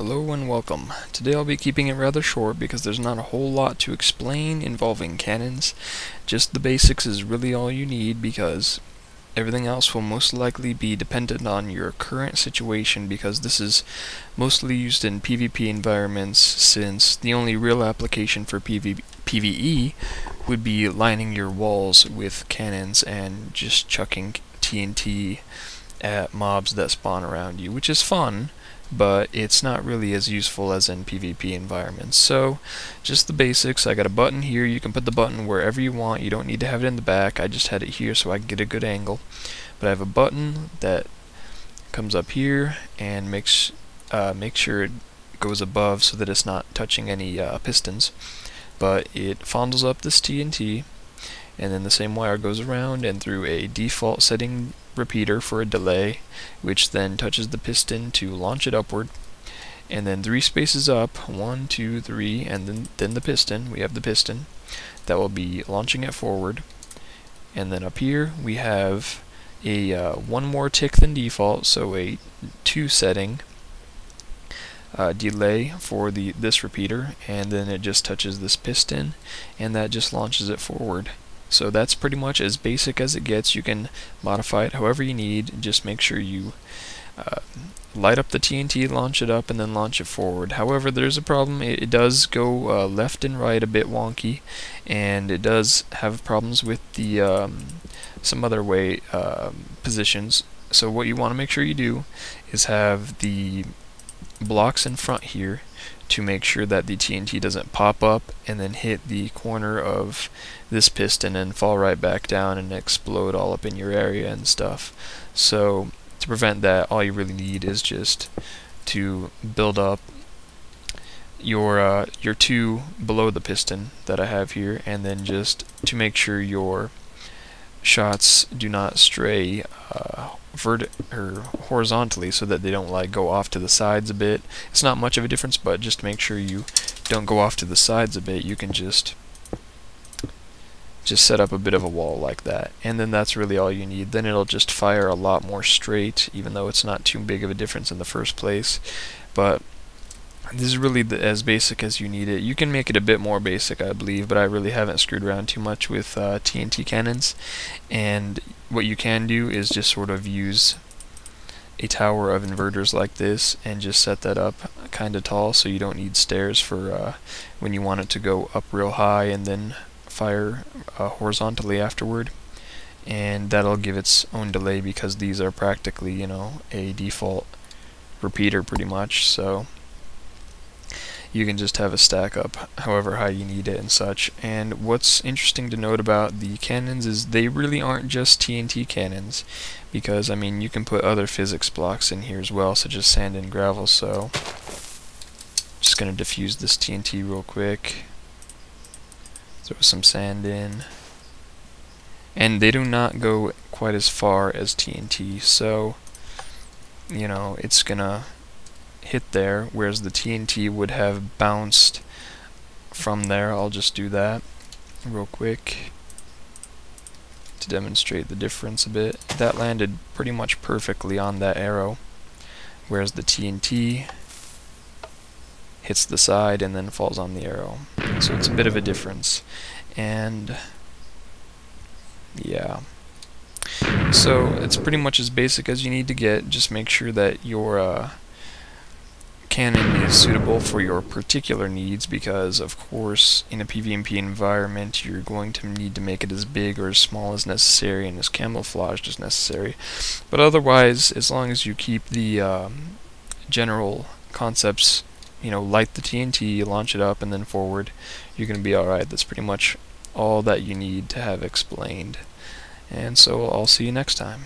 Hello and welcome. Today I'll be keeping it rather short because there's not a whole lot to explain involving cannons. Just the basics is really all you need because everything else will most likely be dependent on your current situation, because this is mostly used in PvP environments, since the only real application for PvE would be lining your walls with cannons and just chucking TNT at mobs that spawn around you, which is fun, but it's not really as useful as in PvP environments. So, just the basics. I got a button here. You can put the button wherever you want. You don't need to have it in the back. I just had it here so I can get a good angle. But I have a button that comes up here and makes sure it goes above so that it's not touching any pistons. But it fondles up this TNT, and then the same wire goes around and through a default setting repeater for a delay, which then touches the piston to launch it upward, and then 3 spaces up, 1, 2, 3, and then the piston. We have the piston that will be launching it forward, and then up here we have a one more tick than default, so a 2 setting delay for this repeater, and then it just touches this piston and that just launches it forward. So that's pretty much as basic as it gets. You can modify it however you need. Just make sure you light up the TNT, launch it up, and then launch it forward. However, there's a problem. It does go left and right a bit wonky, and it does have problems with the some other way positions. So what you want to make sure you do is have the blocks in front here to make sure that the TNT doesn't pop up and then hit the corner of this piston and fall right back down and explode all up in your area and stuff. So to prevent that, all you really need is just to build up your 2 below the piston that I have here, and then just to make sure your shots do not stray horizontally, so that they don't like go off to the sides a bit. It's not much of a difference, but just to make sure you don't go off to the sides a bit, you can just set up a bit of a wall like that, and then that's really all you need. Then it'll just fire a lot more straight, even though it's not too big of a difference in the first place. But this is really as basic as you need it. You can make it a bit more basic, I believe, but I really haven't screwed around too much with TNT cannons. And what you can do is just sort of use a tower of inverters like this and just set that up kind of tall, so you don't need stairs for when you want it to go up real high and then fire horizontally afterward. And that'll give its own delay, because these are practically, you know, a default repeater pretty much. So you can just have a stack up however high you need it and such. And what's interesting to note about the cannons is they really aren't just TNT cannons, because I mean you can put other physics blocks in here as well, such as sand and gravel. So just gonna diffuse this TNT real quick, throw some sand in, and they do not go quite as far as TNT, so you know it's gonna hit there, whereas the TNT would have bounced from there. I'll just do that real quick to demonstrate the difference a bit. That landed pretty much perfectly on that arrow, whereas the TNT hits the side and then falls on the arrow. So it's a bit of a difference. And yeah, so it's pretty much as basic as you need to get. Just make sure that your cannon is suitable for your particular needs, because of course in a PvP environment you're going to need to make it as big or as small as necessary and as camouflaged as necessary. But otherwise, as long as you keep the general concepts, you know, light the TNT, launch it up and then forward, you're going to be alright. That's pretty much all that you need to have explained. And so I'll see you next time.